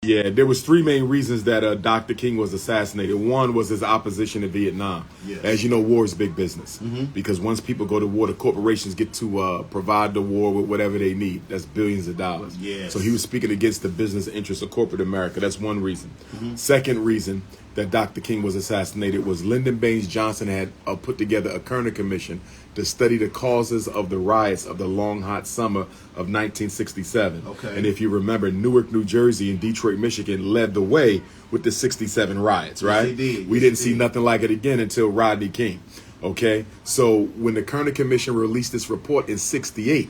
Yeah, there was three main reasons that Dr. King was assassinated. One was his opposition to Vietnam. Yes. As you know, war is big business because once people go to war, the corporations get to provide the war with whatever they need. That's billions of dollars. Yes. So he was speaking against the business interests of corporate America. That's one reason. Second reason that Dr. King was assassinated was Lyndon Baines Johnson had put together a Kerner Commission to study the causes of the riots of the long, hot summer of 1967. Okay. And if you remember, Newark, New Jersey and Detroit, Michigan led the way with the 67 riots, right? Yes, they did. We Yes, didn't they see did. nothing like it again until Rodney King. Okay, so when the Kerner Commission released this report in '68,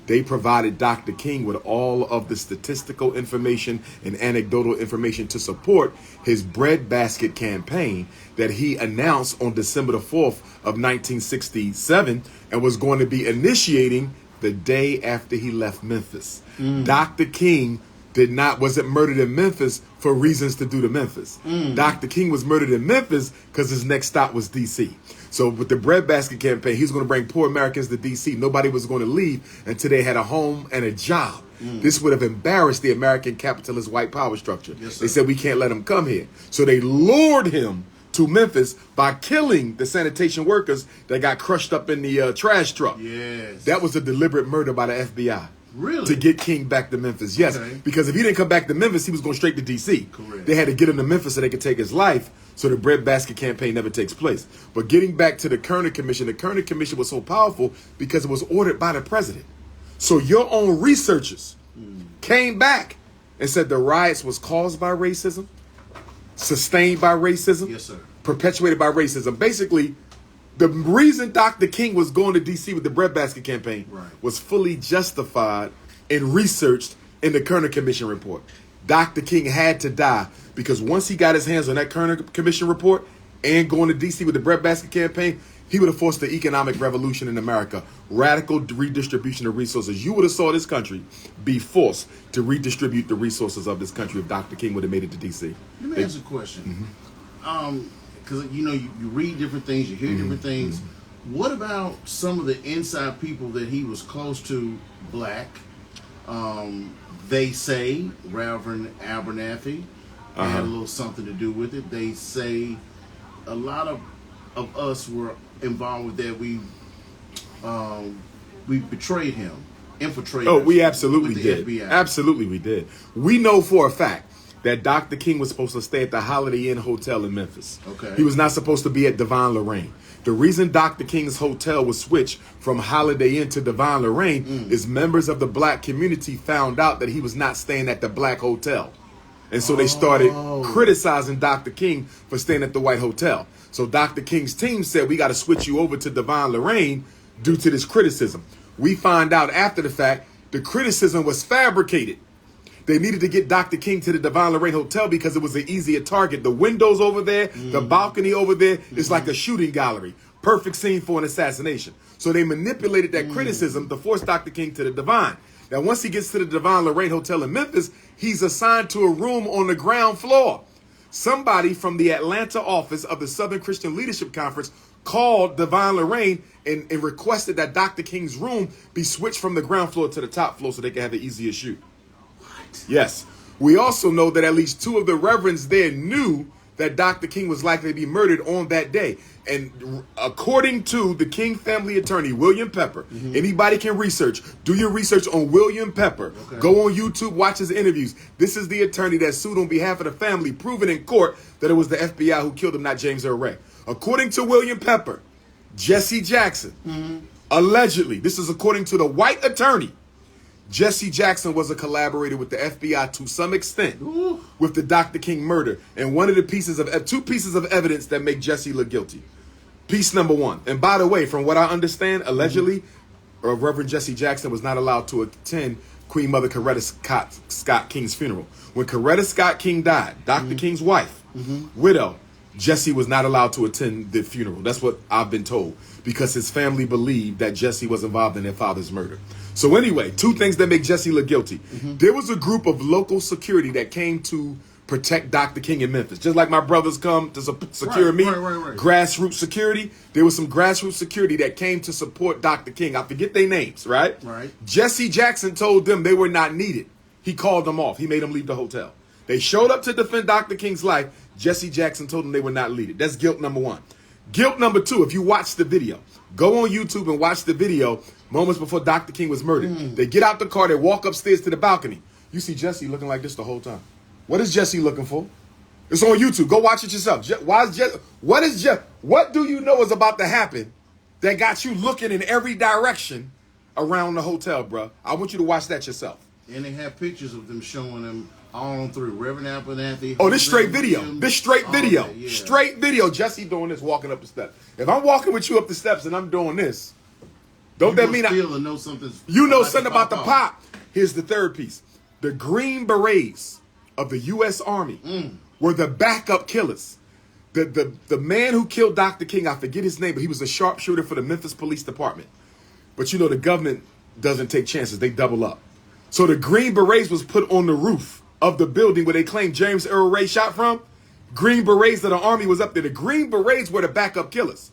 they provided Dr. King with all of the statistical information and anecdotal information to support his breadbasket campaign that he announced on December the 4th of 1967 and was going to be initiating the day after he left Memphis. Dr. King wasn't murdered in Memphis for reasons to do to Memphis. Dr. King was murdered in Memphis because his next stop was D.C. So with the breadbasket campaign, he was going to bring poor Americans to D.C. Nobody was going to leave until they had a home and a job. This would have embarrassed the American capitalist white power structure. Yes, sir. They said, we can't let him come here. So they lured him to Memphis by killing the sanitation workers that got crushed up in the trash truck. Yes. That was a deliberate murder by the FBI. Really? To get King back to Memphis. Yes, Okay. because if he didn't come back to Memphis, he was going straight to D.C. Correct. They had to get him to Memphis so they could take his life, so the breadbasket campaign never takes place. But getting back to the Kerner Commission was so powerful because it was ordered by the president. So your own researchers came back and said the riots was caused by racism, sustained by racism, Yes, sir. perpetuated by racism. Basically, the reason Dr. King was going to D.C. with the breadbasket campaign Right. was fully justified and researched in the Kerner Commission report. Dr. King had to die because once he got his hands on that Kerner Commission report and going to D.C. with the breadbasket campaign, he would have forced the economic revolution in America, radical redistribution of resources. You would have saw this country be forced to redistribute the resources of this country if Dr. King would have made it to D.C. Let me ask you a question. Because you read different things, you hear different things. What about some of the inside people that he was close to, black? They say Reverend Abernathy had a little something to do with it. They say a lot of us were involved with that. We betrayed him, infiltrated. Oh, we absolutely with the did. FBI. Absolutely, we did. We know for a fact that Dr. King was supposed to stay at the Holiday Inn Hotel in Memphis. Okay. He was not supposed to be at Divine Lorraine. The reason Dr. King's hotel was switched from Holiday Inn to Divine Lorraine is members of the black community found out that he was not staying at the black hotel. And so they started criticizing Dr. King for staying at the white hotel. So Dr. King's team said, we got to switch you over to Divine Lorraine due to this criticism. We find out after the fact, the criticism was fabricated. They needed to get Dr. King to the Divine Lorraine Hotel because it was an easier target. The windows over there, the balcony over there, it's like a shooting gallery. Perfect scene for an assassination. So they manipulated that criticism to force Dr. King to the Divine. Now, once he gets to the Divine Lorraine Hotel in Memphis, he's assigned to a room on the ground floor. Somebody from the Atlanta office of the Southern Christian Leadership Conference called Divine Lorraine and requested that Dr. King's room be switched from the ground floor to the top floor so they could have an easier shoot. Yes. We also know that at least two of the reverends there knew that Dr. King was likely to be murdered on that day. And according to the King family attorney, William Pepper, anybody can research. Do your research on William Pepper. Okay. Go on YouTube, watch his interviews. This is the attorney that sued on behalf of the family, proving in court that it was the FBI who killed him, not James Earl Ray. According to William Pepper, Jesse Jackson, allegedly, this is according to the white attorney, Jesse Jackson was a collaborator with the FBI to some extent with the Dr. King murder. And one of the two pieces of evidence that make Jesse look guilty. Piece number one. And by the way, from what I understand, allegedly, Reverend Jesse Jackson was not allowed to attend Queen Mother Coretta Scott King's funeral. When Coretta Scott King died, Dr. King's wife, widow, Jesse was not allowed to attend the funeral. That's what I've been told, because his family believed that Jesse was involved in their father's murder. So anyway, two things that make Jesse look guilty. There was a group of local security that came to protect Dr. King in Memphis. Just like my brothers come to secure me, right. grassroots security. There was some grassroots security that came to support Dr. King. I forget their names, right? Right. Jesse Jackson told them they were not needed. He called them off. He made them leave the hotel. They showed up to defend Dr. King's life. Jesse Jackson told them they would not lead it. That's guilt number one. Guilt number two, if you watch the video, go on YouTube and watch the video moments before Dr. King was murdered. They get out the car, they walk upstairs to the balcony. You see Jesse looking like this the whole time. What is Jesse looking for? It's on YouTube. Go watch it yourself. What do you know is about to happen that got you looking in every direction around the hotel, bro? I want you to watch that yourself. And they have pictures of them showing them all on through. Reverend Abernathy. Oh, this straight video. This straight video. Yeah. Straight video. Jesse doing this, walking up the steps. If I'm walking with you up the steps and I'm doing this, don't that mean know something about the pop? Here's the third piece. The Green Berets of the U.S. Army were the backup killers. The man who killed Dr. King, I forget his name, but he was a sharpshooter for the Memphis Police Department. But you know the government doesn't take chances. They double up. So the Green Berets was put on the roof of the building where they claimed James Earl Ray shot from. Green Berets of the Army was up there. The Green Berets were the backup killers.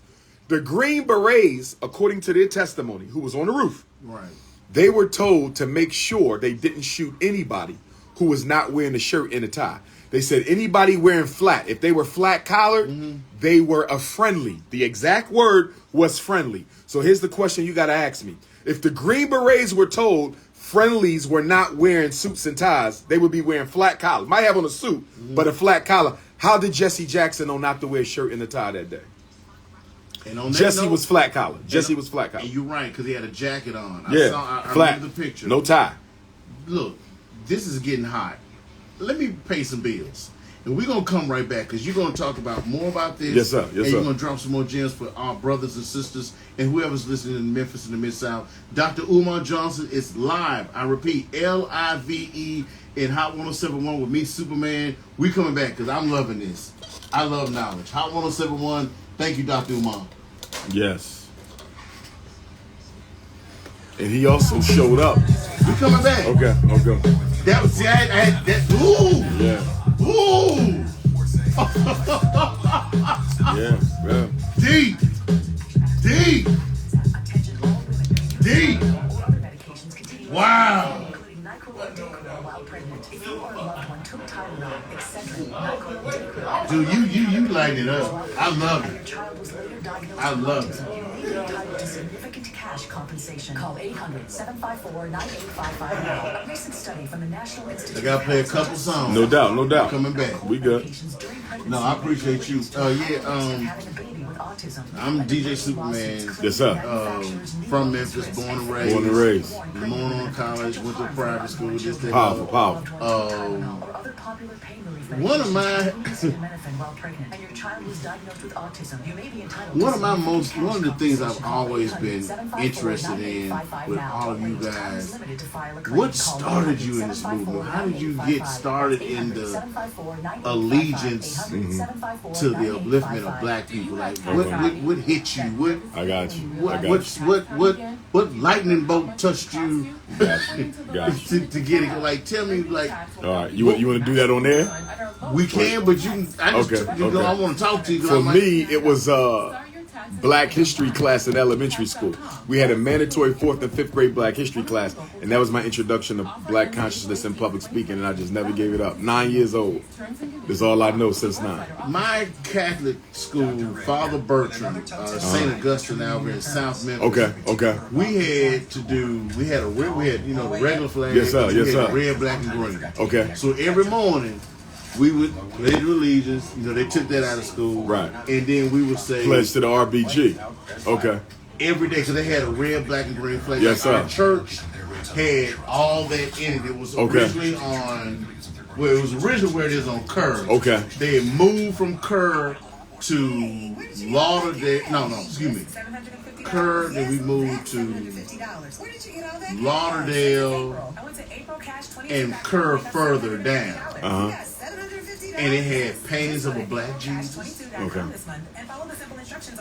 The Green Berets, according to their testimony, who was on the roof, right, they were told to make sure they didn't shoot anybody who was not wearing a shirt and a tie. They said anybody wearing flat, if they were flat collared, they were a friendly. The exact word was friendly. So here's the question you got to ask me. If the Green Berets were told friendlies were not wearing suits and ties, they would be wearing flat collars. Might have on a suit, but a flat collar. How did Jesse Jackson know not to wear a shirt and a tie that day? And on that Jesse note, was flat collar. Jesse was flat collar. And you're right, because he had a jacket on. Yeah, I flat. remember the picture. No tie. Look, this is getting hot. Let me pay some bills. And we're going to come right back because you're going to talk about more about this. Yes, sir. Yes, and sir. you're going to drop some more gems for our brothers and sisters and whoever's listening in Memphis and the Mid-South. Dr. Umar Johnson is live. I repeat, Live in Hot 107.1 with me, Superman. We coming back because I'm loving this. I love knowledge. Hot 107.1. Thank you, Dr. Umar. Yes. And he also showed up. We coming back. Okay. That was, see, I had that. Ooh. Yeah. Ooh. Yeah. Deep. Wow. Dude, you light it up. I love it. I love it. Significant cash compensation. Call 800-754-9855 now. A recent study from the National Institute. I gotta play a couple songs. No doubt. Coming back. We good. No, I appreciate you. I'm DJ Superman. Yes, sir. From Memphis, born and raised. Lamont College, went to private school. Just that. Powerful. One of my one of the things I've always been interested in with all of you guys, what started you in this movement? How did you get started in the allegiance to the upliftment of black people? Like what hit you? I got you. What lightning bolt touched you? Got you. to get it? Like, tell me, like. All right, you want to do that on there? We can, but you. I want to talk to you. For me, it was Black History class in elementary school. We had a mandatory 4th and 5th grade Black History class, and that was my introduction to Black consciousness and public speaking, and I just never gave it up. 9 years old. That's all I know since 9. My Catholic school, Father Bertram, St. Augustine Albert in South Memphis. Okay. We had the regular flag. Yes, sir. Red, black, and green. Okay. So every morning, we would pledge allegiance. They took that out of school. Right. And then we would say pledge to the RBG. Okay. Every day, because they had a red, black, and green flag. Yes, sir. Our church had all that in it. It was originally on. Well, it was originally where it is on Kerr. Okay. They had moved from Kerr to Lauderdale. Excuse me. Kerr, then we moved to Lauderdale and Kerr further down. And it had paintings of a black Jesus. Okay.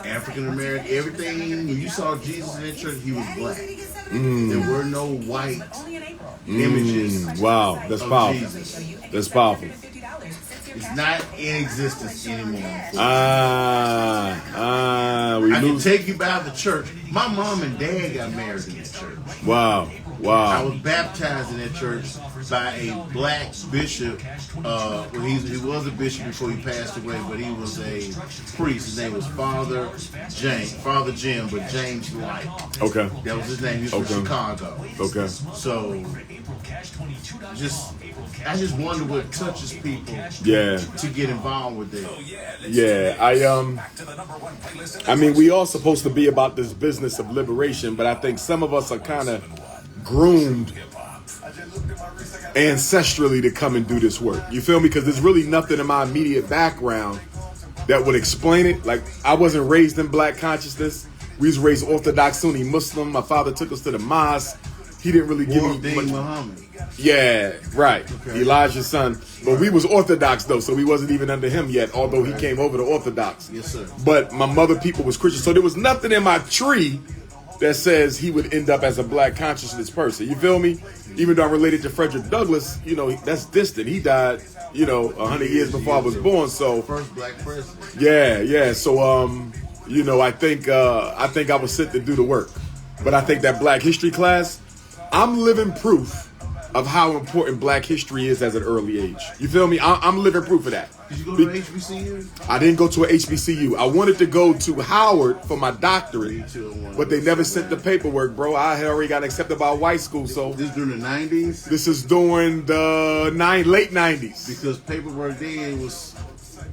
African American, everything. When you saw Jesus in that church, he was black. There were no white images. Wow, that's powerful. Jesus. That's powerful. It's not in existence anymore. I can take you by the church. My mom and dad got married in the church. Wow. Wow. I was baptized in that church by a black bishop. Well, he was a bishop before he passed away, but he was a priest. His name was Father Jim, but James Light. Okay. That was his name. He was from Chicago. Okay. So, I just wonder what touches people Yeah. to get involved with that. Yeah. I mean, we all supposed to be about this business of liberation, but I think some of us are kind of groomed ancestrally to come and do this work. You feel me? Because there's really nothing in my immediate background that would explain it. Like, I wasn't raised in black consciousness. We was raised Orthodox Sunni Muslim. My father took us to the mosque. He didn't really give me much. Muhammad. Yeah, right. Okay. Elijah's son. But we was Orthodox though, so we wasn't even under him yet, although he came over to Orthodox. Yes, sir. But my mother people was Christian, so there was nothing in my tree that says he would end up as a black consciousness person. You feel me? Even though I'm related to Frederick Douglass, you know, that's distant. He died, 100 years before I was born, so First black president. yeah. So I think I was sent to do the work. But I think that Black History class, I'm living proof of how important Black history is as an early age. You feel me? I'm living proof of that. Did you go to HBCU? I didn't go to a HBCU. I wanted to go to Howard for my doctorate, but they never sent the paperwork, bro. I had already got accepted by a white school, so This during the 90s? this is during the late 90s. Because paperwork then was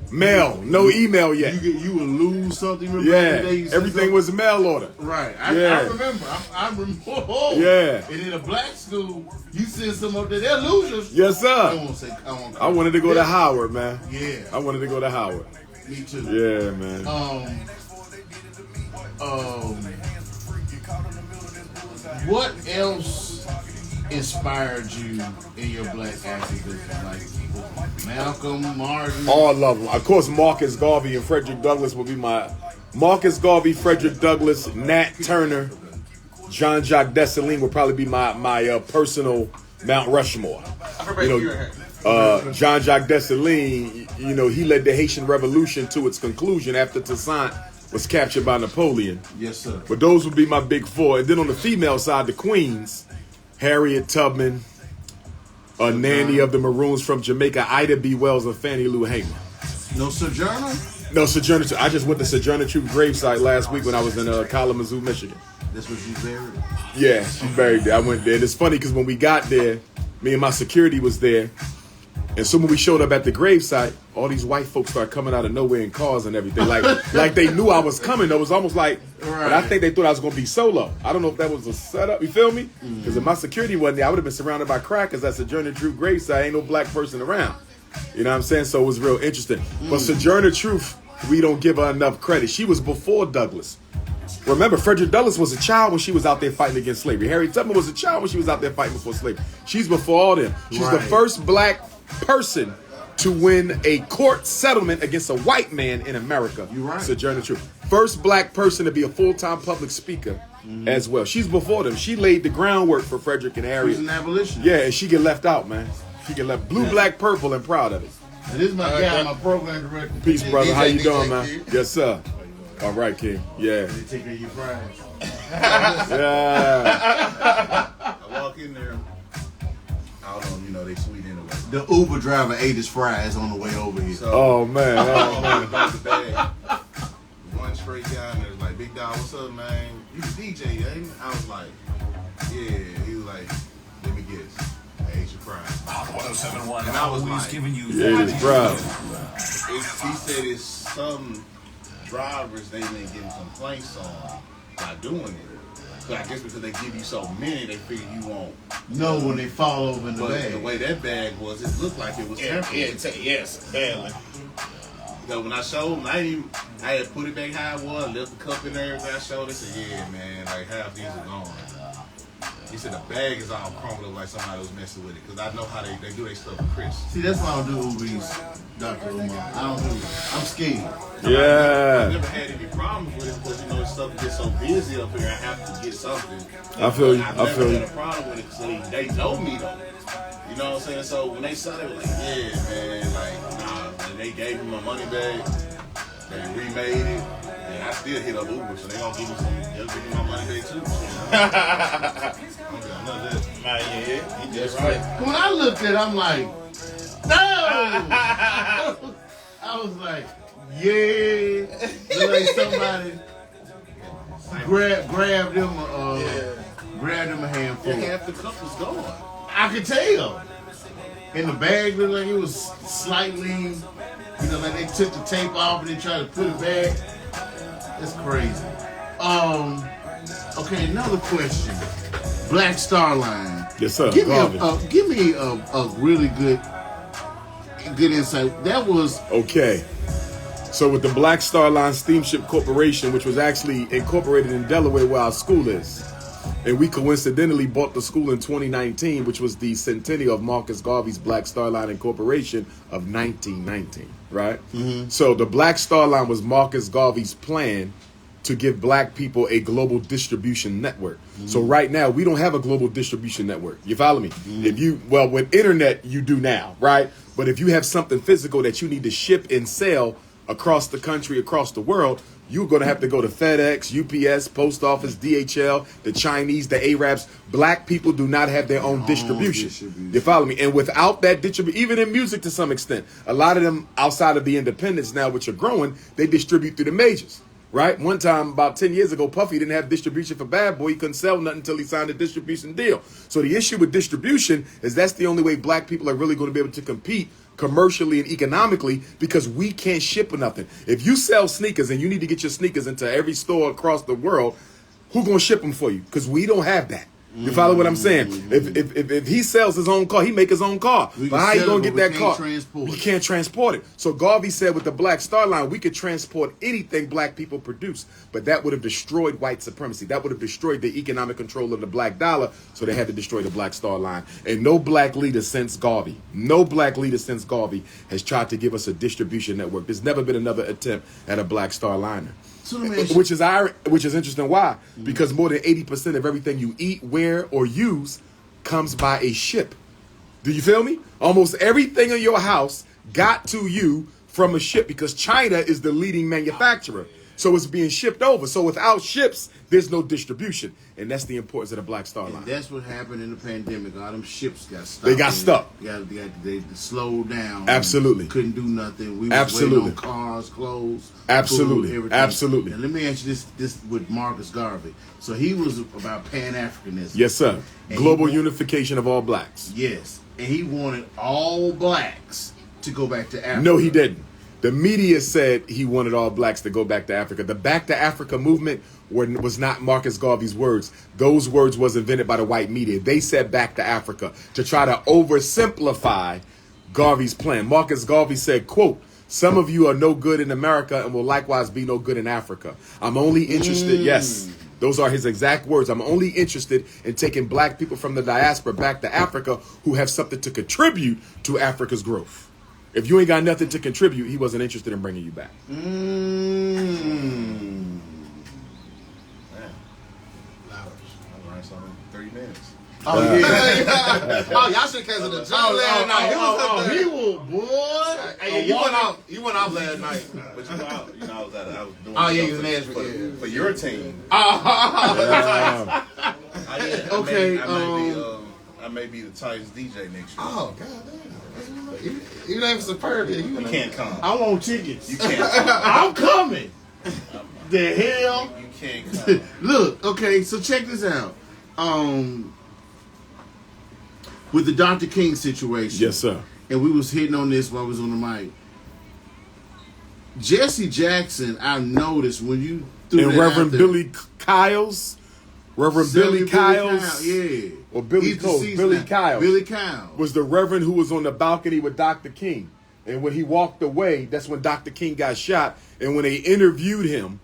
Mail, no email yet. you would lose something. Remember Yeah, the day you sent everything something? was mail order. Right. Yeah. I remember. I remember. Yeah. And in a black school, you send some up there, they're losers. Yes, I sir. won't say. I wanted to go to Howard, man. Yeah. I wanted to go to Howard. Me too. Yeah, man. What else inspired you in your black activism? Like Malcolm, Martin? All of them. Of course, Marcus Garvey and Frederick Douglass would be my... Marcus Garvey, Frederick Douglass, Nat Turner, Jean-Jacques Dessalines would probably be my personal Mount Rushmore. Jean-Jacques Dessalines, he led the Haitian Revolution to its conclusion after Toussaint was captured by Napoleon. Yes, sir. But those would be my big four. And then on the female side, the queens, Harriet Tubman, Nanny of the Maroons from Jamaica, Ida B. Wells, and Fannie Lou Hamer. No Sojourner? No, Sojourner Truth. I just went to Sojourner Truth gravesite last week when I was in Kalamazoo, Michigan. That's what she's buried. Yeah, she's buried there. I went there. And it's funny because when we got there, me and my security was there. And so when we showed up at the gravesite, all these white folks started coming out of nowhere in cars and everything. Like they knew I was coming. It was almost like, but I think they thought I was going to be solo. I don't know if that was a setup. You feel me? Because if my security wasn't there, I would have been surrounded by crackers at Sojourner Truth gravesite. Ain't no black person around. You know what I'm saying? So it was real interesting. But Sojourner Truth, we don't give her enough credit. She was before Douglass. Remember, Frederick Douglass was a child when she was out there fighting against slavery. Harriet Tubman was a child when she was out there fighting before slavery. She's before all them. She's the first black person to win a court settlement against a white man in America. You're right. Sojourner Truth. First black person to be a full-time public speaker as well. She's before them. She laid the groundwork for Frederick and Harriet. She's an abolitionist. Yeah, and she get left out, man. She get left blue, black, purple, and proud of it. And this is my guy, my program director. Peace, brother. How you doing, man? King. Yes, sir. All right, King. Yeah. They take care of your prize. Yeah. I walk in there, I don't know, they sweet anyway. The Uber driver ate his fries on the way over here. So, Oh, man. Oh, man. about the bag. One straight guy and there's like, Big Dog, what's up, man? You the DJ, ain't you? I was like, yeah. He was like, let me guess. I ate your fries. Hot 1071 And I was always like, giving you Yeah, it's proud. He said it's some drivers they been getting complaints on by doing it. So I guess because they give you so many, they figure you won't. No, when they fall over in the But bag. the way that bag was, it looked like it was temporary. yes, badly. So when I showed them, I had put it back how it was, left the cup in there, everything I showed, they said, yeah, man, like half these are gone. He said the bag is all crumbled up like somebody was messing with it, because I know how they do their stuff with Chris. See, that's why I don't do Uber Eats, Dr. Umar. I don't do it. I'm scared. I Yeah. never had any problems with it because, it's stuff gets so busy up here, I have to get something. I feel you. I've I never feel had you. a problem with it because they know me, though. You know what I'm saying? So when they saw it, they were like, yeah, man, like, nah. And they gave me my money back. They remade it. And I still hit up Uber, so they gonna give me they'll give me my money back too. None of that. Nah, yeah, he just right. When I looked at it, I'm like, no! I was like, yeah. Look like somebody grabbed them a handful. Half the cup was gone. I could tell. And the bag looked like it was slightly, like they took the tape off and they tried to put it back. That's crazy. Okay, another question. Black Star Line. Yes, sir. Give me a really good insight. That was Okay. So with the Black Star Line Steamship Corporation, which was actually incorporated in Delaware where our school is, and we coincidentally bought the school in 2019, which was the centennial of Marcus Garvey's Black Star Line Incorporation of 1919, right? Mm-hmm. So the Black Star Line was Marcus Garvey's plan to give black people a global distribution network. Mm-hmm. So right now, we don't have a global distribution network. You follow me? Mm-hmm. With internet, you do now, right? But if you have something physical that you need to ship and sell across the country, across the world, you're going to have to go to FedEx, UPS, Post Office, DHL, the Chinese, the Arabs. Black people do not have their own distribution. You follow me? And without that distribution, even in music to some extent, a lot of them outside of the independents now, which are growing, they distribute through the majors. Right? One time, about 10 years ago, Puffy didn't have distribution for Bad Boy. He couldn't sell nothing until he signed a distribution deal. So the issue with distribution is that's the only way black people are really going to be able to compete commercially and economically, because we can't ship or nothing. If you sell sneakers and you need to get your sneakers into every store across the world, who's going to ship them for you? Because we don't have that. You follow what I'm saying? If he sells his own car, he make his own car. But how you gonna get that car? We can't transport it. So Garvey said with the Black Star Line, we could transport anything black people produce, but that would have destroyed white supremacy. That would have destroyed the economic control of the black dollar. So they had to destroy the Black Star Line. And no black leader since Garvey, has tried to give us a distribution network. There's never been another attempt at a Black Star Liner. Which is interesting. Why? Because more than 80% of everything you eat, wear, or use comes by a ship. Do you feel me? Almost everything in your house got to you from a ship, because China is the leading manufacturer. So it's being shipped over. So without ships, there's no distribution. And that's the importance of the Black Star Line. And that's what happened in the pandemic. All them ships got stuck. They got stuck. They slowed down. Absolutely. Couldn't do nothing. We was waiting on cars, clothes, absolutely, food, everything. absolutely. And let me ask you this with Marcus Garvey. So he was about Pan-Africanism. Yes, sir. And global unification of all blacks. Yes. And he wanted all blacks to go back to Africa. No, he didn't. The media said he wanted all blacks to go back to Africa. The Back to Africa movement was not Marcus Garvey's words. Those words was invented by the white media. They said back to Africa to try to oversimplify Garvey's plan. Marcus Garvey said, quote, "Some of you are no good in America and will likewise be no good in Africa. I'm only interested," yes, those are his exact words, "I'm only interested in taking black people from the diaspora back to Africa who have something to contribute to Africa's growth." If you ain't got nothing to contribute, he wasn't interested in bringing you back. Man. I'll learn something in 30 minutes. Oh, yeah. Oh, y'all should cancel the job last night. He was, boy. Hey, you went off last night. But I was doing Oh, yeah, you was for your team. Okay. I may be the Titans DJ next year. Oh, God damn. You ain't superb yet. You can't come. I want tickets. You can't come. I'm coming. The hell? You can't come. Look, okay, so check this out. With the Dr. King situation. Yes, sir. And we was hitting on this while I was on the mic. Jesse Jackson, I noticed when you threw and that Reverend out there, Billy Kyles. Reverend Billy Kyles. Yeah. Or Billy He's Cole. deceased Billy now. Kyles. Billy Kyles. Was the Reverend who was on the balcony with Dr. King. And when he walked away, that's when Dr. King got shot. And when they interviewed him,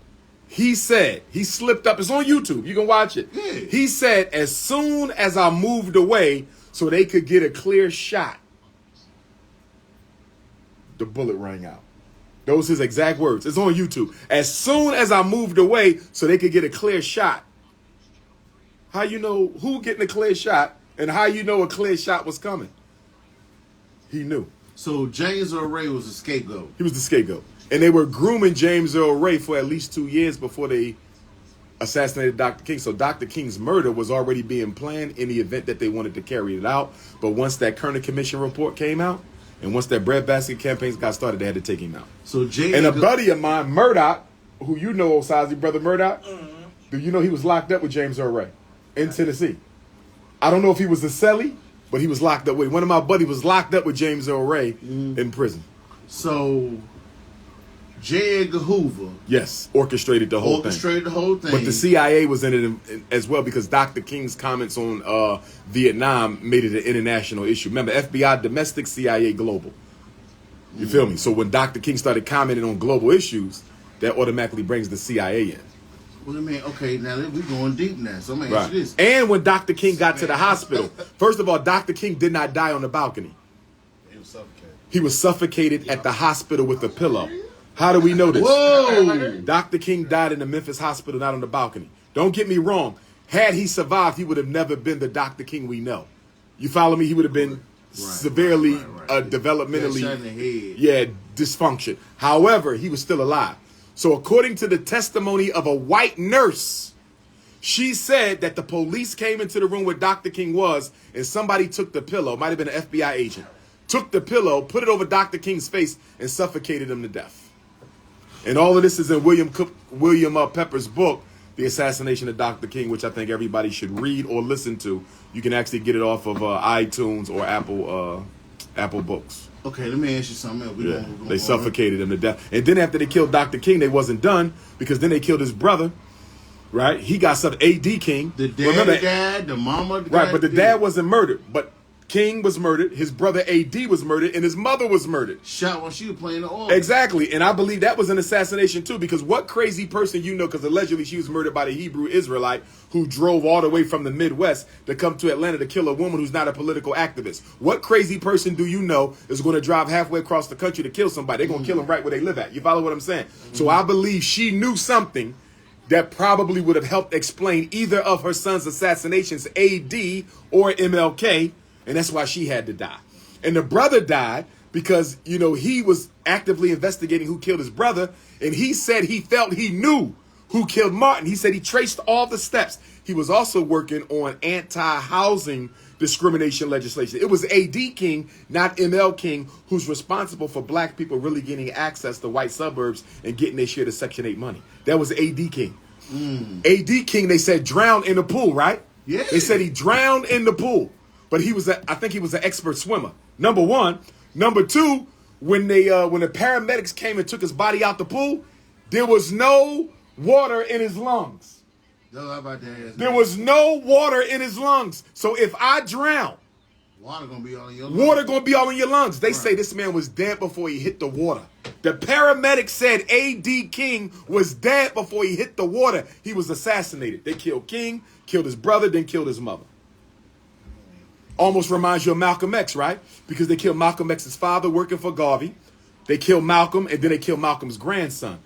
he said, he slipped up. It's on YouTube. You can watch it. Yeah. He said, as soon as I moved away so they could get a clear shot, the bullet rang out. Those his exact words. It's on YouTube. As soon as I moved away so they could get a clear shot. How you know who getting a clear shot and how you know a clear shot was coming? He knew. So James Earl Ray was a scapegoat. He was the scapegoat. And they were grooming James Earl Ray for at least 2 years before they assassinated Dr. King. So Dr. King's murder was already being planned in the event that they wanted to carry it out. But once that Kerner Commission report came out, and once that breadbasket campaigns got started, they had to take him out. So J. And a buddy of mine, Murdoch, who you know, Osazi, brother Murdoch, do you know he was locked up with James Earl Ray in Tennessee? I don't know if he was a celly, but he was locked up with. One of my buddies was locked up with James Earl Ray in prison. So J. Edgar Hoover Yes, orchestrated the whole thing. the whole thing. But the CIA was in it as well because Dr. King's comments on Vietnam made it an international issue. Remember, FBI domestic, CIA global. You feel me? So when Dr. King started commenting on global issues, that automatically brings the CIA in. Well, I mean, okay, now we're going deep now. So I'm going to ask you this. And when Dr. King got to the hospital, first of all, Dr. King did not die on the balcony. He was suffocated. He was suffocated at the hospital with a pillow. How do we know this? Whoa! Dr. King died in the Memphis hospital, not on the balcony. Don't get me wrong. Had he survived, he would have never been the Dr. King we know. You follow me? He would have been severely developmentally Shot in the head. dysfunction. However, he was still alive. So according to the testimony of a white nurse, she said that the police came into the room where Dr. King was and somebody took the pillow, might have been an FBI agent, took the pillow, put it over Dr. King's face and suffocated him to death. And all of this is in William Pepper's book, The Assassination of Dr. King, which I think everybody should read or listen to. You can actually get it off of iTunes or Apple Books. Okay, let me ask you something else. They suffocated him to death. And then after they killed Dr. King, they wasn't done because then they killed his brother, right? He got A.D. King. The dad died, the mama died. Right, but the dad wasn't murdered. But King was murdered, his brother A.D. was murdered, and his mother was murdered. Shot while she was playing the organ. Exactly, and I believe that was an assassination too, because what crazy person you know, because allegedly she was murdered by the Hebrew Israelite who drove all the way from the Midwest to come to Atlanta to kill a woman who's not a political activist. What crazy person do you know is going to drive halfway across the country to kill somebody? They're going to kill them right where they live at. You follow what I'm saying? So I believe she knew something that probably would have helped explain either of her son's assassinations, A.D. or MLK, and that's why she had to die. And the brother died because, you know, he was actively investigating who killed his brother, and he said he felt he knew who killed Martin. He said he traced all the steps. He was also working on anti-housing discrimination legislation. It was A.D. King, not ML King, who's responsible for black people really getting access to white suburbs and getting their share of Section 8 money. That was A.D. King. A.D. King, they said, drowned in the pool, right? Yeah. They said he drowned in the pool. But I think he was an expert swimmer. Number one. Number two, when the paramedics came and took his body out the pool, there was no water in his lungs. There was no water in his lungs. So if I drown, water gonna be all in your lungs. Water gonna be all in your lungs. They say this man was dead before he hit the water. The paramedics said A.D. King was dead before he hit the water. He was assassinated. They killed King, killed his brother, then killed his mother. Almost reminds you of Malcolm X, right? Because they killed Malcolm X's father working for Garvey. They killed Malcolm, and then they killed Malcolm's grandson.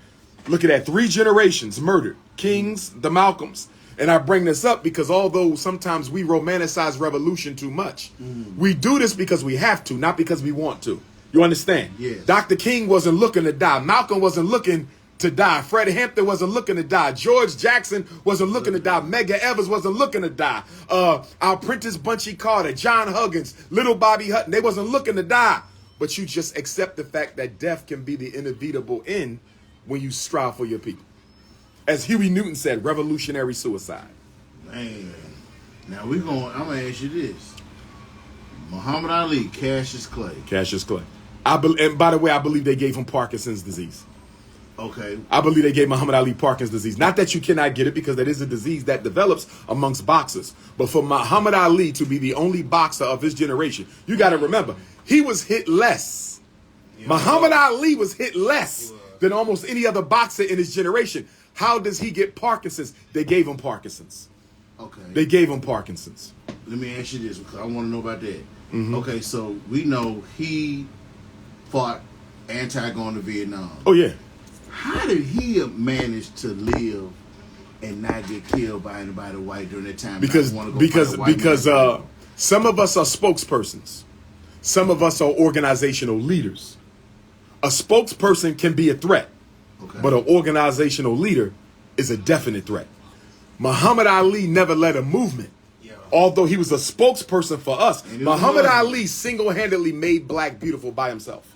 Look at that. 3 generations murdered. Kings, the Malcolms. And I bring this up because although sometimes we romanticize revolution too much, we do this because we have to, not because we want to. You understand? Yes. Dr. King wasn't looking to die. Malcolm wasn't looking to die. Fred Hampton wasn't looking to die. George Jackson wasn't looking to die. Medgar Evers wasn't looking to die. Our Prentice Bunchy Carter, John Huggins, Little Bobby Hutton, they wasn't looking to die. But you just accept the fact that death can be the inevitable end when you strive for your people. As Huey Newton said, revolutionary suicide. Man. Now I'm going to ask you this. Muhammad Ali, Cassius Clay. Cassius Clay. And by the way, I believe they gave him Parkinson's disease. Okay. I believe they gave Muhammad Ali Parkinson's disease. Not that you cannot get it, because that is a disease that develops amongst boxers. But for Muhammad Ali to be the only boxer of his generation, you got to remember, he was hit less. Yeah. Muhammad Ali was hit less than almost any other boxer in his generation. How does he get Parkinson's? They gave him Parkinson's. Okay. They gave him Parkinson's. Let me ask you this, because I want to know about that. Okay, so we know he fought anti-going to Vietnam. Oh, yeah. How did he manage to live and not get killed by anybody white during that time? Because some of us are spokespersons. Some of us are organizational leaders. A spokesperson can be a threat, but an organizational leader is a definite threat. Muhammad Ali never led a movement. Although he was a spokesperson for us, Muhammad Ali single-handedly made black beautiful by himself.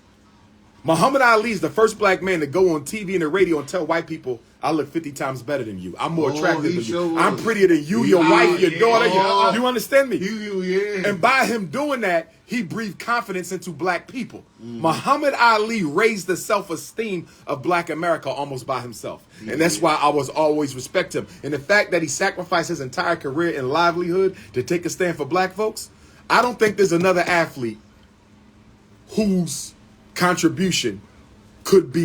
Muhammad Ali is the first black man to go on TV and the radio and tell white people, I look 50 times better than you. I'm more attractive than you. I'm prettier than you, your wife, your daughter. You understand me? And by him doing that, he breathed confidence into black people. Muhammad Ali raised the self-esteem of black America almost by himself. And that's why I was always respect him. And the fact that he sacrificed his entire career and livelihood to take a stand for black folks, I don't think there's another athlete whose contribution could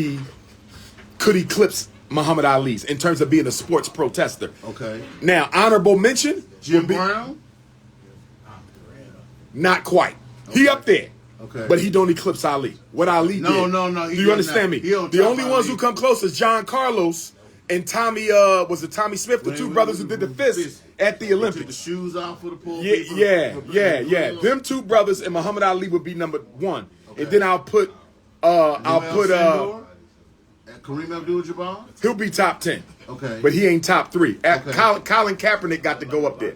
eclipse Muhammad Ali's in terms of being a sports protester. Okay. Now, honorable mention, Jim Brown? Not quite. He up there. Okay. But he don't eclipse Ali. What Ali did. No. Do you understand me? The only ones who come close is John Carlos and Tommy, was it Tommy Smith, the two brothers who did the fist at the Olympics. Took the shoes off for the pool. Yeah. Them two brothers and Muhammad Ali would be number one. Okay. And then I'll put Kareem Abdul-Jabbar? He'll be top 10. Okay. But he ain't top 3. Okay. Colin Kaepernick got to go up there.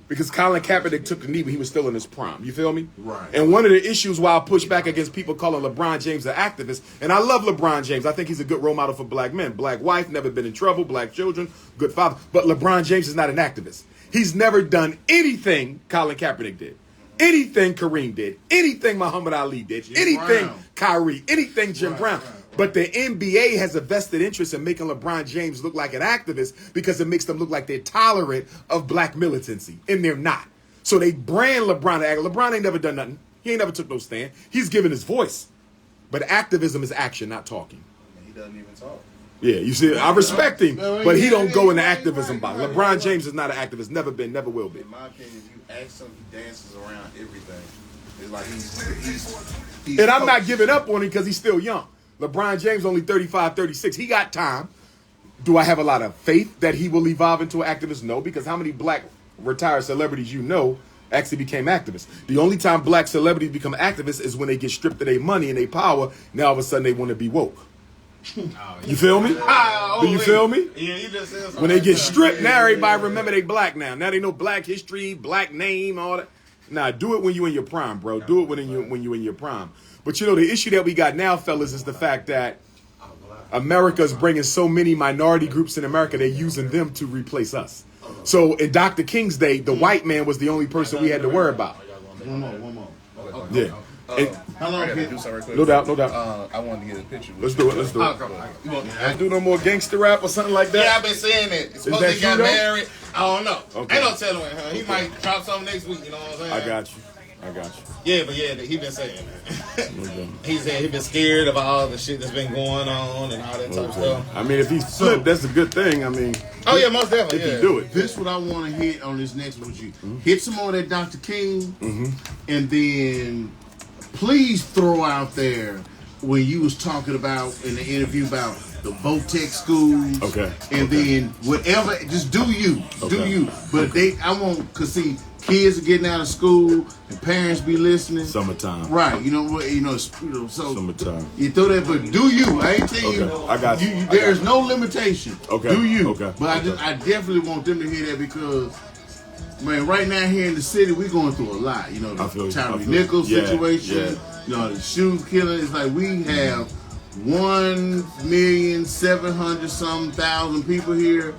Because Colin Kaepernick took the knee when he was still in his prime. You feel me? Right. And one of the issues why I push back against people calling LeBron James an activist, and I love LeBron James. I think he's a good role model for black men. Black wife, never been in trouble, black children, good father. But LeBron James is not an activist. He's never done anything Colin Kaepernick did. Anything Kareem did. Anything Muhammad Ali did. Jim anything Brown. Kyrie. Anything Jim Brown. But the NBA has a vested interest in making LeBron James look like an activist because it makes them look like they're tolerant of black militancy. And they're not. So they brand LeBron. LeBron ain't never done nothing. He ain't never took no stand. He's given his voice. But activism is action, not talking. He doesn't even talk. Yeah, you see, I respect him, but he don't go in the activism box. LeBron James is not an activist. Never been, never will be. In my opinion, if you ask him, he dances around everything. It's like he's And I'm not giving up on him because he's still young. LeBron James only 35, 36. He got time. Do I have a lot of faith that he will evolve into an activist? No, because how many black retired celebrities you know actually became activists? The only time black celebrities become activists is when they get stripped of their money and their power. Now all of a sudden they want to be woke. You feel me? Do you feel me? Yeah, you just said something. When they get stripped, now everybody remember they black now. Now they know black history, black name, all that. Nah, do it when you in your prime, bro. Do it when you in your prime. But you know, the issue that we got now, fellas, is the fact that America's bringing so many minority groups in America, they're using them to replace us. So in Dr. King's day, the white man was the only person we had to worry about. One more. Yeah. How long I gotta can do something real quick. No doubt. I wanted to get a picture. Let's do it. Let's do no more gangster rap or something like that. Yeah, I've been saying it. It's supposed that to got true, though? married. I don't know. Okay. Ain't no telling when. He might drop something next week. You know what I'm saying? I got you. Yeah, but he been saying that. He said he been scared about all the shit that's been going on and all that type of stuff. I mean, if he's flipped, that's a good thing. I mean, Oh yeah, most definitely. if Yeah. you do it. This what I want to hit on this next one with you. Hit some more of that Dr. King, and then please throw out there when you was talking about in the interview about the Votech schools. Okay. And then whatever, just do you, do Okay. you. But I won't, cause see, kids are getting out of school and parents be listening. Summertime. Right, so Summertime. you throw that, but do you? I ain't tell you. Okay, I got you. There's no limitation. Okay, Do you? okay, But I definitely want them to hear that because, man, right now here in the city, we're going through a lot. You know, I feel the you, Tyree I feel you. Nichols Yeah, situation. yeah. You know, the shoe killing. It's like we have 1,700,000 people here.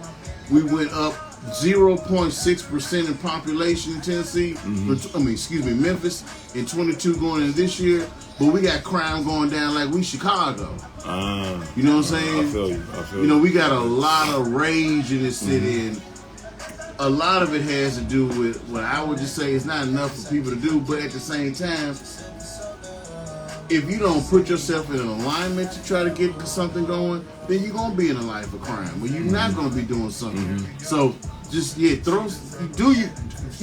We went up 0.6% in population in Tennessee. Memphis in 22 going into this year. But we got crime going down like we Chicago. You know what I'm saying? I feel you. You know, we got a lot of rage in this city, and a lot of it has to do with what I would just say is not enough for people to do, but at the same time, if you don't put yourself in an alignment to try to get something going, then you're going to be in a life of crime, where you're not going to be doing something. So, just, you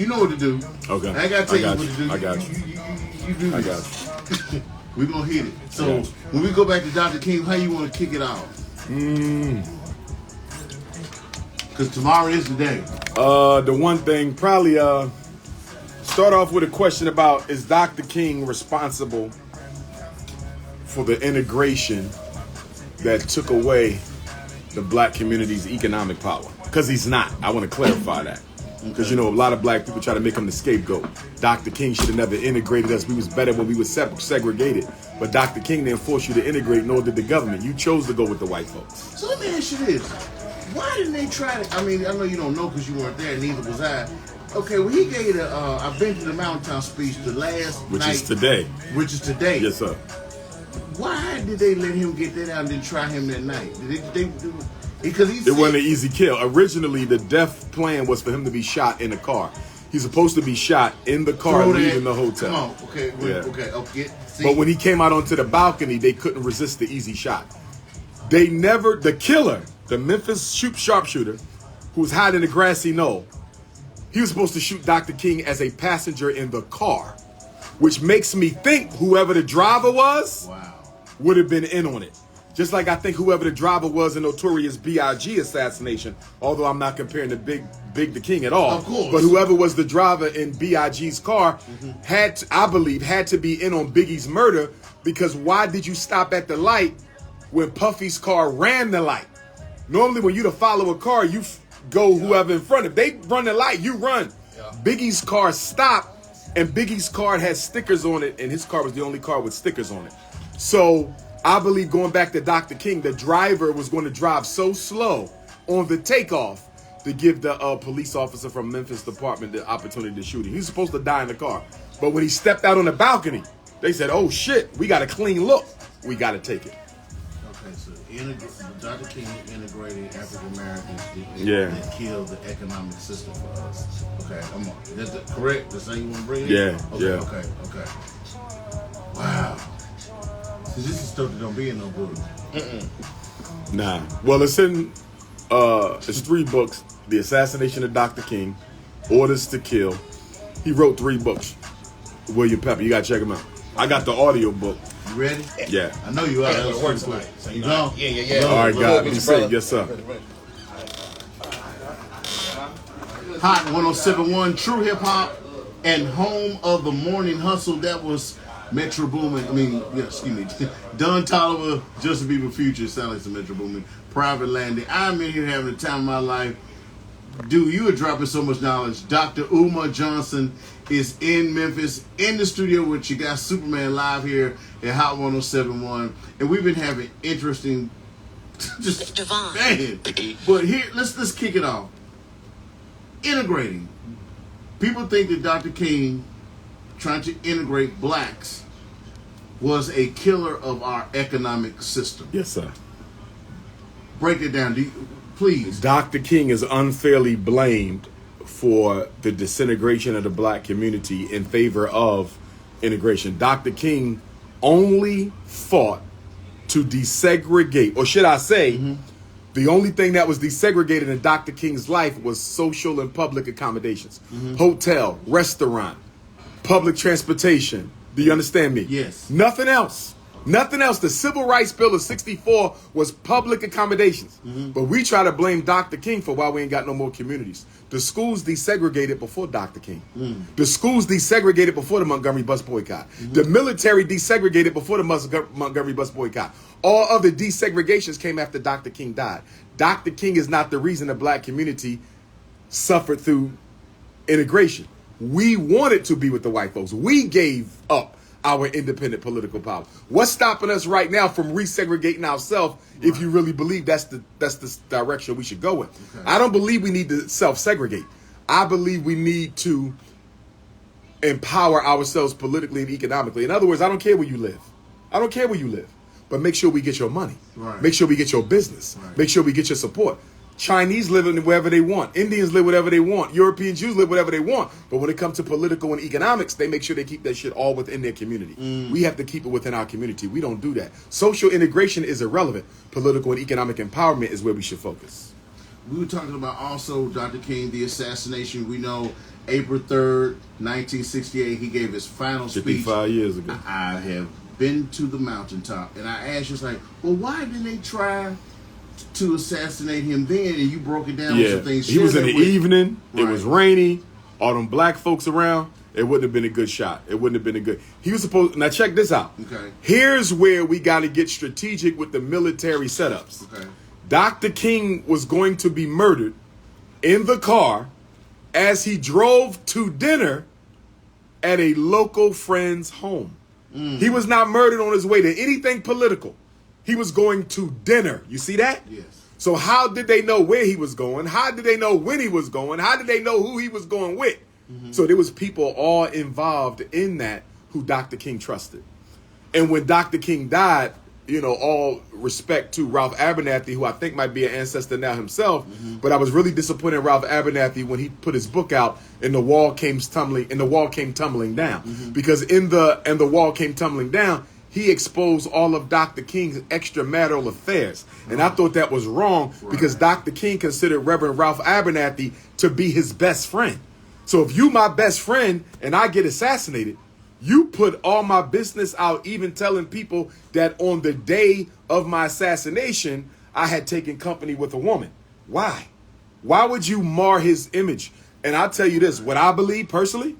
know what to do. Okay. I got to tell you what to do. I got you. You do I this. got you. We're going to hit it. So, Yeah. when we go back to Dr. King, how you want to kick it off? Because tomorrow is the day. The one thing, probably, start off with a question about, is Dr. King responsible for the integration that took away the black community's economic power? Because he's not. I want to clarify that. Because, you know, a lot of black people try to make him the scapegoat. Dr. King should have never integrated us. We was better when we were segregated. But Dr. King didn't force you to integrate, nor did the government. You chose to go with the white folks. So let me ask you this. Why didn't they try to, I mean, I know you don't know because you weren't there, neither was I. Okay, well, he gave I've been to the Mountaintop speech the last Which night. is today. Which is today. Yes, sir. Why did they let him get that out and then try him that night? Because It wasn't an easy kill. Originally, the death plan was for him to be shot in a car. He's supposed to be shot in the car leaving the hotel. Come on, okay, Yeah. okay. See, But when he came out onto the balcony, they couldn't resist the easy shot. The killer, the Memphis sharpshooter, who was hiding in the grassy knoll, he was supposed to shoot Dr. King as a passenger in the car, which makes me think whoever the driver was would have been in on it. Just like I think whoever the driver was in Notorious B.I.G. assassination, although I'm not comparing the Big the King at all. Of course. But whoever was the driver in B.I.G.'s car had to be in on Biggie's murder, because why did you stop at the light when Puffy's car ran the light? Normally when you to follow a car, you go whoever in front. If they run the light, you run. Yeah. Biggie's car stopped, and Biggie's car had stickers on it, and his car was the only car with stickers on it. So I believe, going back to Dr. King, the driver was going to drive so slow on the takeoff to give the police officer from Memphis department the opportunity to shoot him. He was supposed to die in the car. But when he stepped out on the balcony, they said, oh shit, we got a clean look. We got to take it. Okay, so Dr. King integrated African Americans that killed the economic system for us. Okay, I'm on. That's correct? That's how you want to bring it in? Okay. Wow. This is stuff that don't be in no book. Nah. Well, it's in it's 3 books. The Assassination of Dr. King, Orders to Kill. He wrote 3 books. William Pepper. You gotta check him out. I got the audio book. You ready? Yeah. I know you are. That was work tonight. So you know? Yeah. All right, God. Be safe. Yes, sir. Hot 107.1, True Hip Hop, and home of the morning hustle. That was Metro Boomin. Don Toliver, Justin Bieber Future. Sound like some Metro Boomin. Private Landing. I'm in here having the time of my life. Dude, you are dropping so much knowledge. Dr. Umar Johnson is in Memphis, in the studio with you guys. Superman live here at Hot 107.1. And we've been having interesting, just Devon. Man. But here, let's kick it off. Integrating. People think that Dr. King trying to integrate blacks was a killer of our economic system. Yes, sir. Break it down, please. Dr. King is unfairly blamed for the disintegration of the black community in favor of integration. Dr. King only fought to desegregate, or should I say, the only thing that was desegregated in Dr. King's life was social and public accommodations. Hotel, restaurant, public transportation. Do you understand me? Yes. Nothing else. Nothing else. The Civil Rights Bill of 64 was public accommodations. But we try to blame Dr. King for why we ain't got no more communities. The schools desegregated before Dr. King. The schools desegregated before the Montgomery bus boycott. The military desegregated before the Montgomery bus boycott. All other desegregations came after Dr. King died. Dr. King is not the reason the black community suffered through integration. We wanted to be with the white folks. We gave up our independent political power. What's stopping us right now from resegregating ourselves if you really believe that's the direction we should go in? Okay. I don't believe we need to self-segregate. I believe we need to empower ourselves politically and economically. In other words, I don't care where you live. I don't care where you live. But make sure we get your money. Right. Make sure we get your business. Right. Make sure we get your support. Chinese live wherever they want. Indians live whatever they want. European Jews live whatever they want. But when it comes to political and economics, they make sure they keep that shit all within their community. We have to keep it within our community. We don't do that. Social integration is irrelevant. Political and economic empowerment is where we should focus. We were talking about also Dr. King, the assassination. We know April 3rd, 1968, he gave his final speech. 55 years ago. I have been to the mountaintop. And I asked you, like, well, why didn't they try to assassinate him then? And you broke it down with some things. He was in the evening. Right. It was rainy. All them black folks around. It wouldn't have been a good shot. It wouldn't have been a good. He was supposed. Now check this out. Okay. Here's where we got to get strategic with the military setups. Okay. Dr. King was going to be murdered in the car as he drove to dinner at a local friend's home. He was not murdered on his way to anything political. He was going to dinner. You see that? Yes. So how did they know where he was going? How did they know when he was going? How did they know who he was going with? So there was people all involved in that who Dr. King trusted. And when Dr. King died, you know, all respect to Ralph Abernathy, who I think might be an ancestor now himself, but I was really disappointed in Ralph Abernathy when he put his book out and the wall came tumbling down. Because in the wall came tumbling down, he exposed all of Dr. King's extramarital affairs. And I thought that was wrong because Dr. King considered Reverend Ralph Abernathy to be his best friend. So if you my best friend and I get assassinated, you put all my business out, even telling people that on the day of my assassination, I had taken company with a woman. Why? Why would you mar his image? And I'll tell you this, what I believe personally,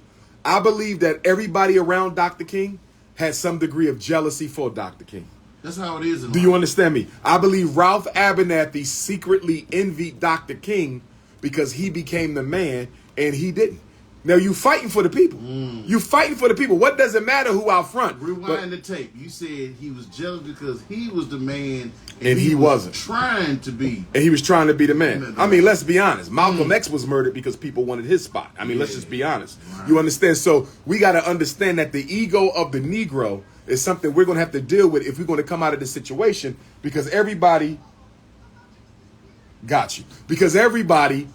I believe that everybody around Dr. King had some degree of jealousy for Dr. King. That's how it is. Do you understand me? I believe Ralph Abernathy secretly envied Dr. King because he became the man and he didn't. Now you fighting for the people. You fighting for the people. What does it matter who out front? Rewind the tape. You said he was jealous because he was the man And he wasn't. trying to be. And he was trying to be the man. I mean, let's be honest. Malcolm X was murdered because people wanted his spot. I mean, let's just be honest. Right. You understand? So we got to understand that the ego of the Negro is something we're going to have to deal with if we're going to come out of this situation, because everybody got you. Because everybody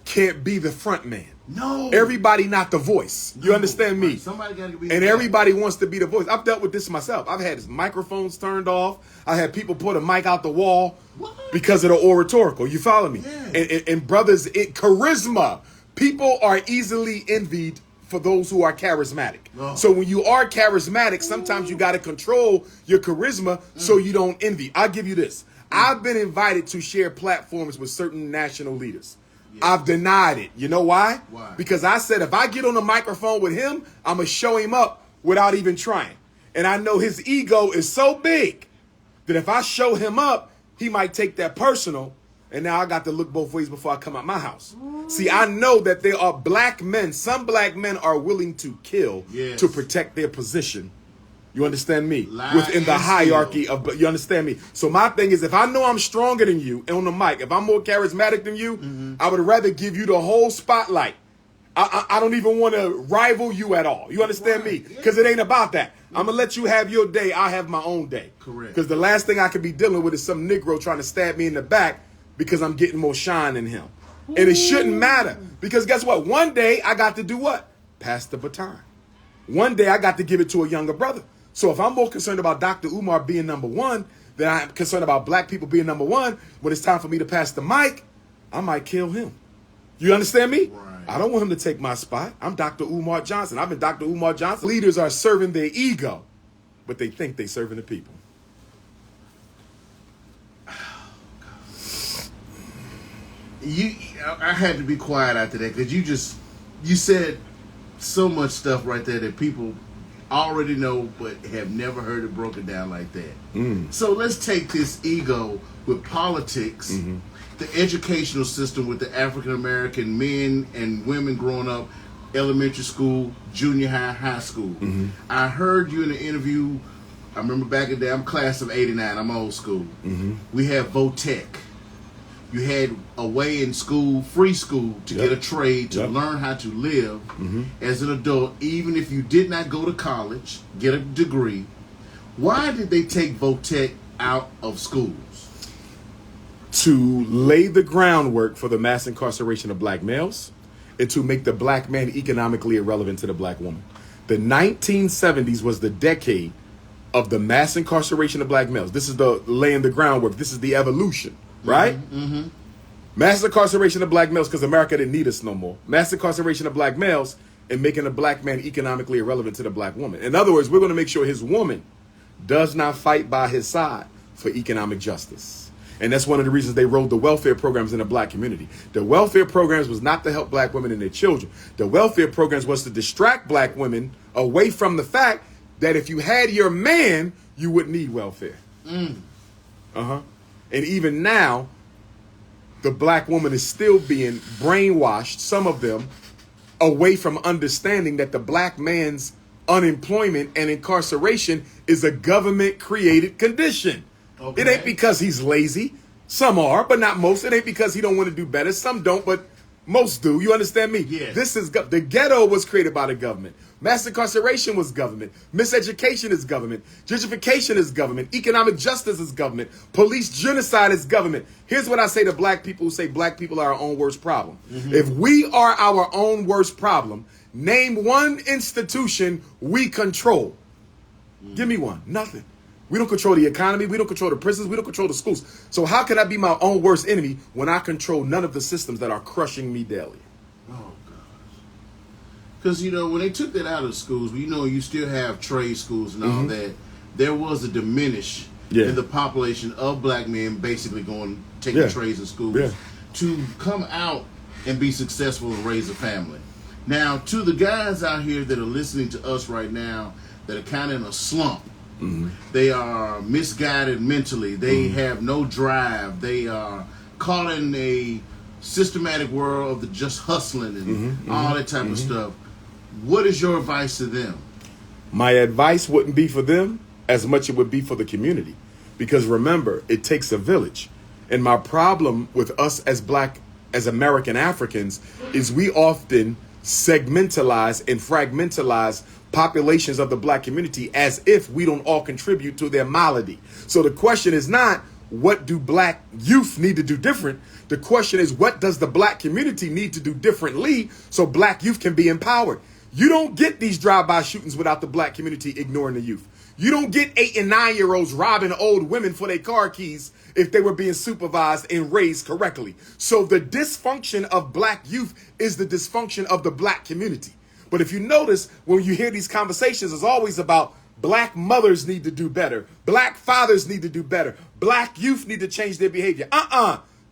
can't be the front man. No. Everybody not the voice. You understand me? Right. Somebody got to be. And everybody wants to be the voice. I've dealt with this myself. I've had microphones turned off. I had people put a mic out the wall because of the oratorical. You follow me? Yeah. And brothers, charisma. People are easily envied for those who are charismatic. Oh. So when you are charismatic, sometimes you got to control your charisma so you don't envy. I'll give you this. I've been invited to share platforms with certain national leaders. I've denied it. You know why? Why? Because I said if I get on the microphone with him, I'm going to show him up without even trying. And I know his ego is so big that if I show him up, he might take that personal. And now I got to look both ways before I come out my house. See, I know that there are black men. Some black men are willing to kill to protect their position. You understand me? Within the hierarchy of, you understand me? So my thing is, if I know I'm stronger than you on the mic, if I'm more charismatic than you, I would rather give you the whole spotlight. I don't even want to rival you at all. You understand me? Because it ain't about that. I'm going to let you have your day. I have my own day. Correct. Because the last thing I could be dealing with is some Negro trying to stab me in the back because I'm getting more shine than him. And it shouldn't matter. Because guess what? One day I got to do what? Pass the baton. One day I got to give it to a younger brother. So if I'm more concerned about Dr. Umar being number one than I'm concerned about black people being number one, when it's time for me to pass the mic, I might kill him. You understand me? Right. I don't want him to take my spot. I'm Dr. Umar Johnson. I've been Dr. Umar Johnson. Leaders are serving their ego, but they think they're serving the people. I had to be quiet after that because you said so much stuff right there that people already know but have never heard it broken down like that. So let's take this ego with politics, the educational system with the African American men and women growing up, elementary school, junior high, high school. I heard you in an interview. I remember back in the day, I'm class of 89, I'm old school. We had Votech. You had a way in school, free school, to get a trade, to learn how to live as an adult, even if you did not go to college, get a degree. Why did they take Votech out of schools? To lay the groundwork for the mass incarceration of black males and to make the black man economically irrelevant to the black woman. The 1970s was the decade of the mass incarceration of black males. This is the laying the groundwork. This is the evolution. Right? Mass incarceration of black males because America didn't need us no more. Mass incarceration of black males and making the black man economically irrelevant to the black woman. In other words, we're going to make sure his woman does not fight by his side for economic justice. And that's one of the reasons they rolled the welfare programs in the black community. The welfare programs was not to help black women and their children. The welfare programs was to distract black women away from the fact that if you had your man, you wouldn't need welfare. And even now, the black woman is still being brainwashed, some of them, away from understanding that the black man's unemployment and incarceration is a government-created condition. Okay. It ain't because he's lazy. Some are, but not most. It ain't because he don't want to do better. Some don't, but most do. You understand me? Yes. This is the ghetto was created by the government. Mass incarceration was government. Miseducation is government. Gentrification is government. Economic justice is government. Police genocide is government. Here's what I say to black people who say black people are our own worst problem. If we are our own worst problem, name one institution we control. Give me one. Nothing. We don't control the economy. We don't control the prisons. We don't control the schools. So how can I be my own worst enemy when I control none of the systems that are crushing me daily? Oh, gosh. Because, when they took that out of the schools, you still have trade schools and all that. There was a diminish in the population of black men basically taking trades in schools to come out and be successful and raise a family. Now, to the guys out here that are listening to us right now that are kind of in a slump, they are misguided mentally. They have no drive. They are caught in a systematic world of the just hustling and all that type of stuff. What is your advice to them? My advice wouldn't be for them as much it would be for the community. Because remember, it takes a village. And my problem with us as American Africans is we often segmentalize and fragmentalize populations of the black community as if we don't all contribute to their malady. So the question is not, what do black youth need to do different? The question is, what does the black community need to do differently so black youth can be empowered? You don't get these drive-by shootings without the black community ignoring the youth. You don't get 8 and 9-year-olds robbing old women for their car keys if they were being supervised and raised correctly. So the dysfunction of black youth is the dysfunction of the black community. But if you notice, when you hear these conversations, it's always about black mothers need to do better. Black fathers need to do better. Black youth need to change their behavior.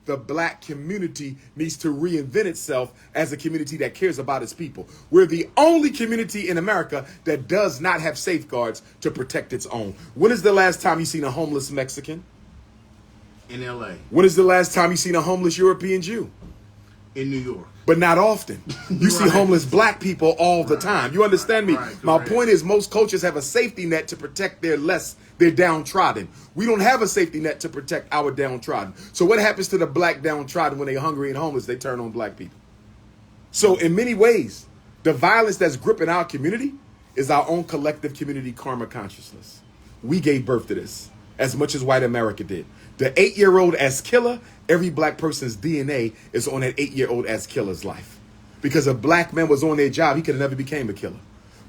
The black community needs to reinvent itself as a community that cares about its people. We're the only community in America that does not have safeguards to protect its own. When is the last time you seen a homeless Mexican? In L.A. When is the last time you seen a homeless European Jew? In New York. But not often. You see homeless black people all the time. You understand me? My point is, most cultures have a safety net to protect their downtrodden. We don't have a safety net to protect our downtrodden. So what happens to the black downtrodden when they're hungry and homeless? They turn on black people. So in many ways, the violence that's gripping our community is our own collective community karma consciousness. We gave birth to this as much as white America did. The 8-year-old as killer, every black person's DNA is on that 8-year-old as killer's life. Because if black men was on their job, he could have never became a killer.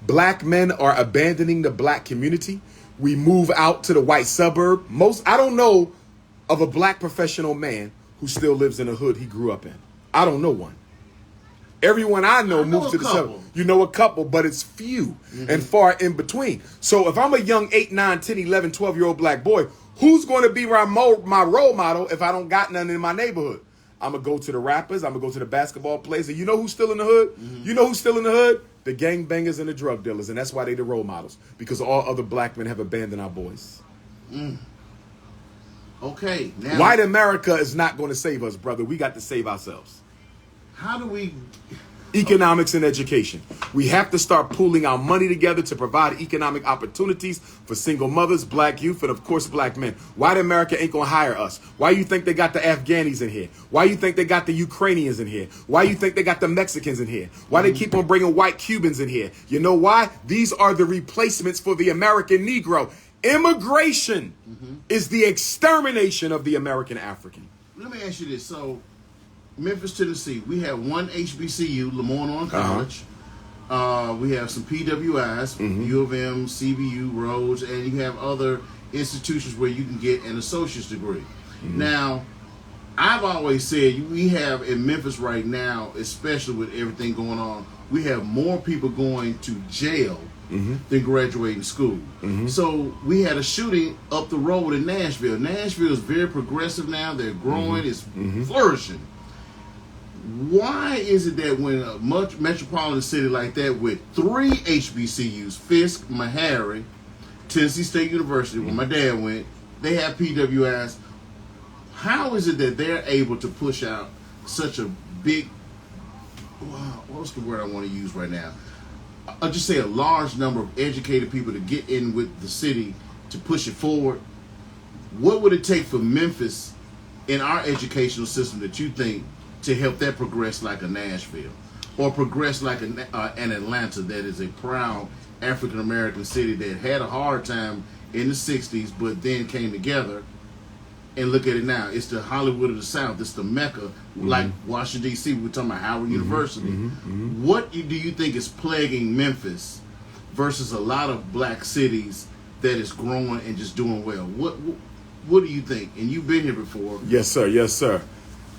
Black men are abandoning the black community. We move out to the white suburb. I don't know of a black professional man who still lives in the hood he grew up in. I don't know one. Everyone I know moves to the suburb. You know a couple, but it's few and far in between. So if I'm a young 8, 9, 10, 11, 12-year-old black boy, who's going to be my role model if I don't got none in my neighborhood? I'm going to go to the rappers. I'm going to go to the basketball players. And you know who's still in the hood? You know who's still in the hood? The gangbangers and the drug dealers. And that's why they the role models. Because all other black men have abandoned our boys. Okay. Now, white America is not going to save us, brother. We got to save ourselves. How do we... Economics and education. We have to start pooling our money together to provide economic opportunities for single mothers, black youth, and of course black men. White America ain't gonna hire us. Why you think they got the Afghanis in here? Why you think they got the Ukrainians in here? Why you think they got the Mexicans in here? Why they keep on bringing white Cubans in here? You know why? These are the replacements for the American Negro. Immigration is the extermination of the American African. Let me ask you this. So, Memphis, Tennessee, we have one HBCU, Lamorne College. We have some PWIs, U of M, CBU, Rhodes, and you have other institutions where you can get an associate's degree. Now, I've always said we have in Memphis right now, especially with everything going on, we have more people going to jail than graduating school. So we had a shooting up the road in Nashville. Nashville is very progressive now. They're growing. It's flourishing. Why is it that when a metropolitan city like that with 3 HBCUs, Fisk, Meharry, Tennessee State University, where my dad went, they have PWIs, how is it that they're able to push out such a big, what's the word I want to use right now? I'll just say a large number of educated people to get in with the city to push it forward? What would it take for Memphis in our educational system that you think to help that progress like a Nashville or progress like an Atlanta that is a proud African-American city that had a hard time in the 60s but then came together? And look at it now. It's the Hollywood of the South. It's the Mecca, like Washington, D.C. We're talking about Howard University. What do you think is plaguing Memphis versus a lot of black cities that is growing and just doing well? What do you think? And you've been here before. Yes, sir. Yes, sir.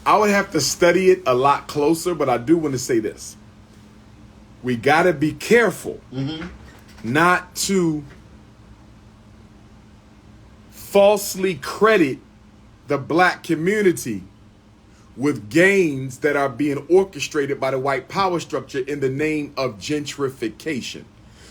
I would have to study it a lot closer, but I do want to say this. We got to be careful not to falsely credit the black community with gains that are being orchestrated by the white power structure in the name of gentrification.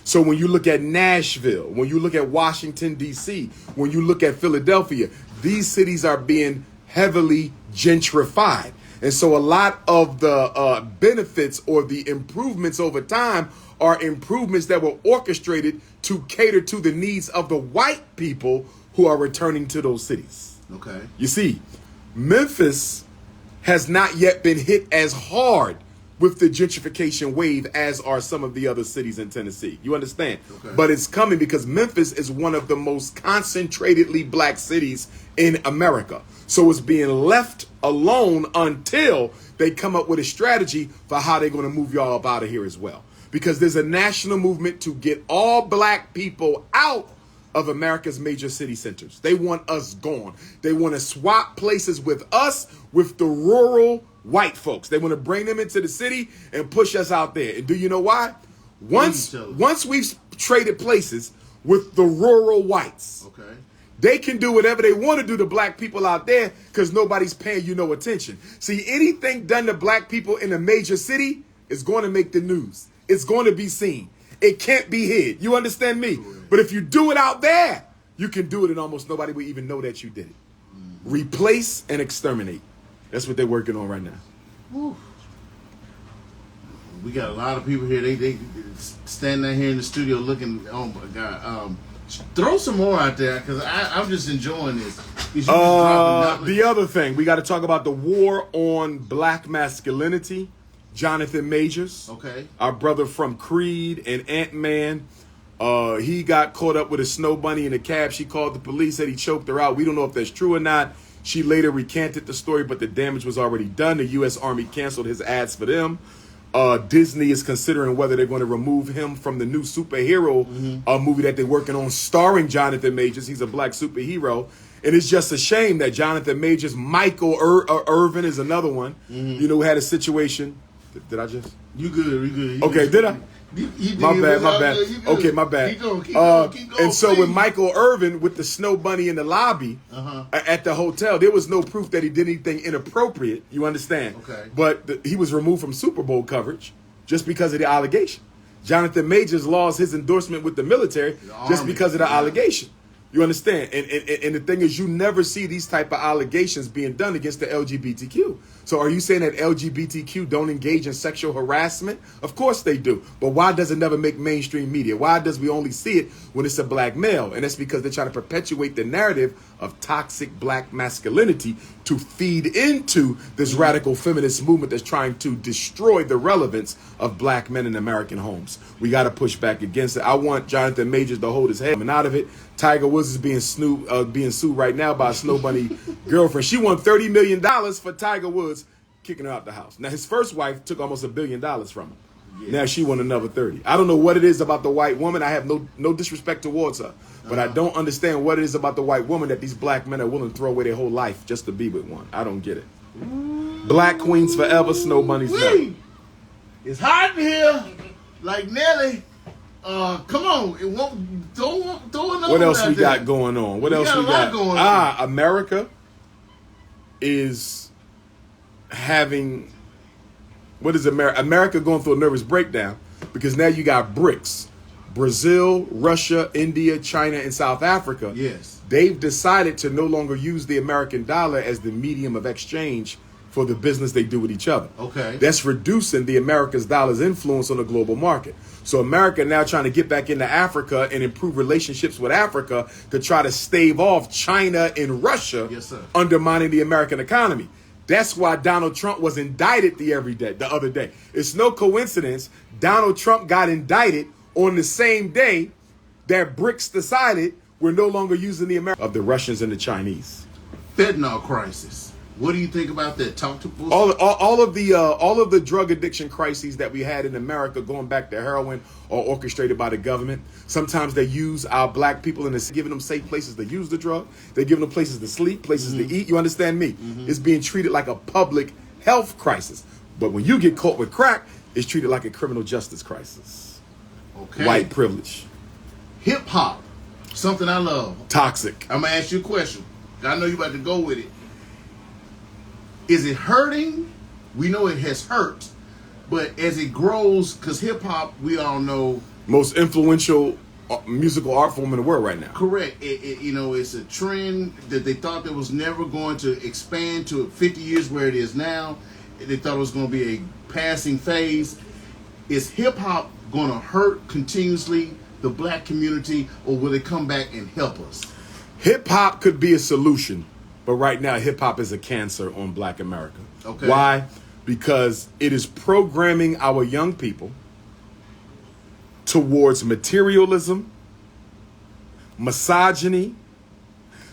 So when you look at Nashville, when you look at Washington, D.C., when you look at Philadelphia, these cities are being heavily gentrified. And so a lot of the benefits or the improvements over time are improvements that were orchestrated to cater to the needs of the white people who are returning to those cities. Okay. You see, Memphis has not yet been hit as hard with the gentrification wave as are some of the other cities in Tennessee. You understand? Okay. But it's coming because Memphis is one of the most concentratedly black cities in America. So it's being left alone until they come up with a strategy for how they're going to move y'all up out of here as well. Because there's a national movement to get all black people out of America's major city centers. They want us gone. They want to swap places with us with the rural white folks. They want to bring them into the city and push us out there. And do you know why? Once we've traded places with the rural whites, Okay. they can do whatever they want to do to black people out there because nobody's paying you no attention. See, anything done to black people in a major city is going to make the news. It's going to be seen. It can't be hid. You understand me? But if you do it out there, you can do it and almost nobody will even know that you did it. Replace and exterminate. That's what they're working on right now. Whew. We got a lot of people here. They standing out here in the studio looking. Oh my God! Throw some more out there because I'm just enjoying this. The other thing, we got to talk about the war on black masculinity. Jonathan Majors, Okay. our brother from Creed and Ant-Man. He got caught up with a snow bunny in a cab. She called the police, said he choked her out. We don't know if that's true or not. She later recanted the story, but the damage was already done. The U.S. Army canceled his ads for them. Disney is considering whether they're going to remove him from the new superhero movie that they're working on starring Jonathan Majors. He's a black superhero. And it's just a shame that Jonathan Majors, Michael Irvin is another one, you know, who had a situation. Did I just? You good? You good? Okay, did I? You My did. bad. Okay, my bad. Keep going, and so please. with Michael Irvin with the snow bunny in the lobby at the hotel, there was no proof that he did anything inappropriate. You understand? Okay. But he was removed from Super Bowl coverage just because of the allegation. Jonathan Majors lost his endorsement with the military just because of the allegation. You understand? And the thing is, you never see these type of allegations being done against the LGBTQ. So are you saying that LGBTQ don't engage in sexual harassment? Of course they do. But why does it never make mainstream media? Why does we only see it when it's a black male? And that's because they're trying to perpetuate the narrative of toxic black masculinity to feed into this radical feminist movement that's trying to destroy the relevance of black men in American homes. We got to push back against it. I want Jonathan Majors to hold his head and out of it. Tiger Woods is being sued right now by a snow bunny girlfriend. She won $30 million for Tiger Woods kicking her out the house. Now, his first wife took almost $1 billion from him. Yes. Now she won another 30. I don't know what it is about the white woman. I have no disrespect towards her, but I don't understand what it is about the white woman that these black men are willing to throw away their whole life just to be with one. I don't get it. Black queens forever, snow bunnies never. It's hot in here, like Nelly. Come on, it won't. Throw another. What else one out we there. got going on? What We else got we a lot got? going on. America is having, what is America? America going through a nervous breakdown because now you got BRICS, Brazil, Russia, India, China, and South Africa. Yes. They've decided to no longer use the American dollar as the medium of exchange for the business they do with each other. Okay. That's reducing the America's dollar's influence on the global market. So America now trying to get back into Africa and improve relationships with Africa to try to stave off China and Russia Yes, sir. undermining the American economy. That's why Donald Trump was indicted the other day. It's no coincidence Donald Trump got indicted on the same day that BRICS decided we're no longer using the America of the Russians and the Chinese. Fentanyl crisis. What do you think about that? Talk to us. All of the drug addiction crises that we had in America, going back to heroin, are orchestrated by the government. Sometimes they use our black people and they're giving them safe places to use the drug. They're giving them places to sleep, places to eat. You understand me? It's being treated like a public health crisis. But when you get caught with crack, it's treated like a criminal justice crisis. Okay. White privilege. Hip hop. Something I love. Toxic. I'm gonna ask you a question. I know you about to go with it. Is it hurting? We know it has hurt, but as it grows, because hip hop, we all know, Most influential musical art form in the world right now. correct. It's a trend that they thought that was never going to expand to 50 years where it is now. They thought it was going to be a passing phase. Is hip hop going to hurt continuously the black community, or will it come back and help us? Hip hop could be a solution, but right now hip hop is a cancer on black America. Okay. Why? Because it is programming our young people towards materialism, misogyny,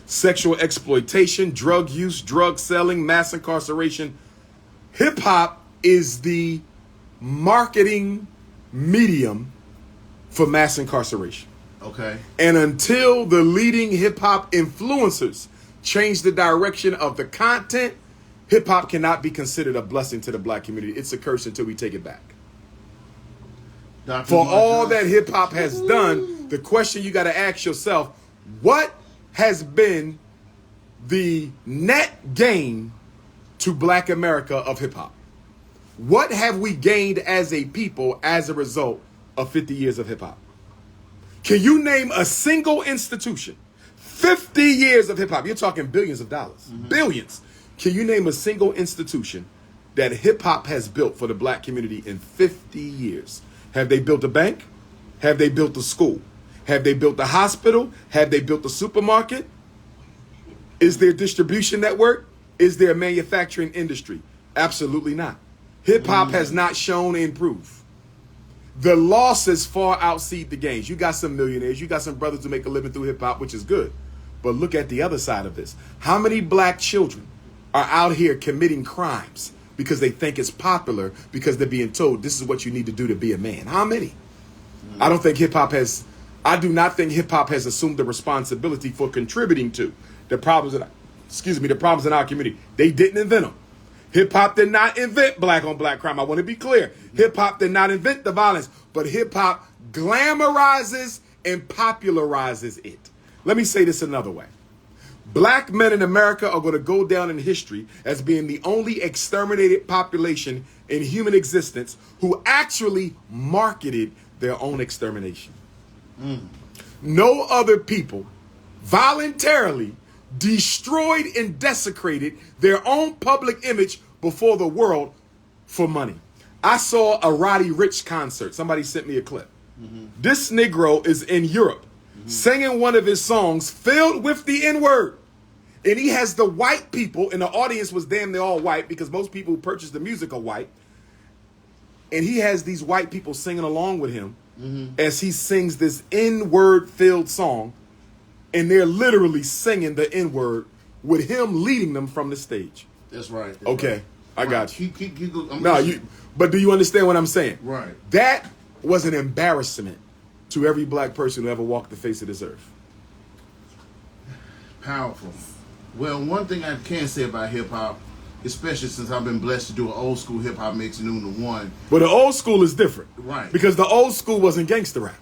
sexual exploitation, drug use, drug selling, mass incarceration. Hip hop is the marketing medium for mass incarceration. Okay. And until the leading hip hop influencers change the direction of the content, hip hop cannot be considered a blessing to the black community. It's a curse until we take it back. Dr. For all Marcus? that hip hop has done, the question you got to ask yourself, what has been the net gain to black America of hip hop? What have we gained as a people as a result of 50 years of hip hop? Can you name a single institution? 50 years of hip hop. You're talking billions of dollars. Billions. Can you name a single institution that hip hop has built for the black community in 50 years? Have they built a bank? Have they built a school? Have they built a hospital? Have they built a supermarket? Is there a distribution network? Is there a manufacturing industry? Absolutely not. Hip hop has not shown improved. The losses far outseed the gains. You got some millionaires. You got some brothers who make a living through hip hop, which is good. But look at the other side of this. How many black children are out here committing crimes because they think it's popular, because they're being told this is what you need to do to be a man? How many? I do not think hip hop has assumed the responsibility for contributing to the problems in our community. They didn't invent them. Hip hop did not invent black on black crime. I want to be clear. Hip hop did not invent the violence, but hip hop glamorizes and popularizes it. Let me say this another way. Black men in America are going to go down in history as being the only exterminated population in human existence who actually marketed their own extermination. No other people voluntarily destroyed and desecrated their own public image before the world for money. I saw a Roddy Ricch concert. Somebody sent me a clip. This Negro is in Europe singing one of his songs filled with the N-word. And he has the white people, and the audience was damn near all white because most people who purchased the music are white. And he has these white people singing along with him as he sings this N-word filled song. And they're literally singing the N-word with him leading them from the stage. That's right. That's Okay, right. I got you. I'm No, listening. but do you understand what I'm saying? Right. That was an embarrassment to every black person who ever walked the face of this earth. Powerful. Well, one thing I can say about hip hop, especially since I've been blessed to do an old school hip hop mix noon to one. But the old school is different. Right. Because the old school wasn't gangster rap.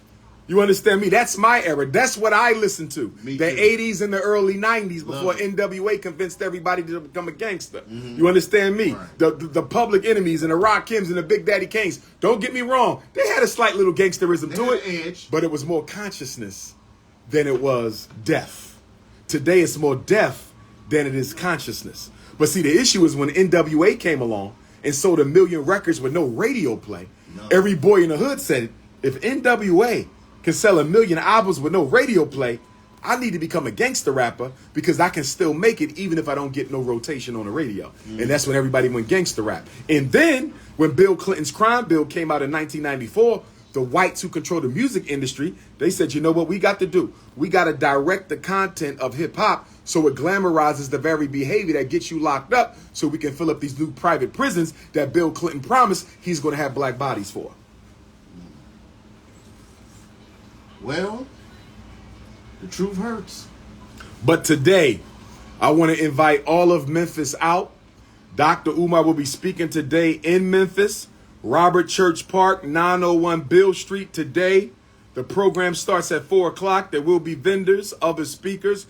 You understand me? That's my era. That's what I listened to. Me The too. 80s and the early 90s before Love it. NWA convinced everybody to become a gangster. You understand me? Right. The Public Enemies and the Rakims and the Big Daddy Kings. Don't get me wrong. They had a slight little gangsterism They to had it. an edge. But it was more consciousness than it was death. Today it's more death than it is consciousness. But see, the issue is when NWA came along and sold 1 million records with no radio play, every boy in the hood said, if NWA can sell 1 million albums with no radio play, I need to become a gangster rapper because I can still make it even if I don't get no rotation on the radio. And that's when everybody went gangster rap. And then when Bill Clinton's crime bill came out in 1994, the whites who control the music industry, they said, you know what we got to do? We got to direct the content of hip hop so it glamorizes the very behavior that gets you locked up so we can fill up these new private prisons that Bill Clinton promised he's going to have black bodies for. Well, the truth hurts. But today, I want to invite all of Memphis out. Dr. Umar will be speaking today in Memphis, Robert Church Park, 901 Bill Street today. The program starts at 4 o'clock. There will be vendors, other speakers.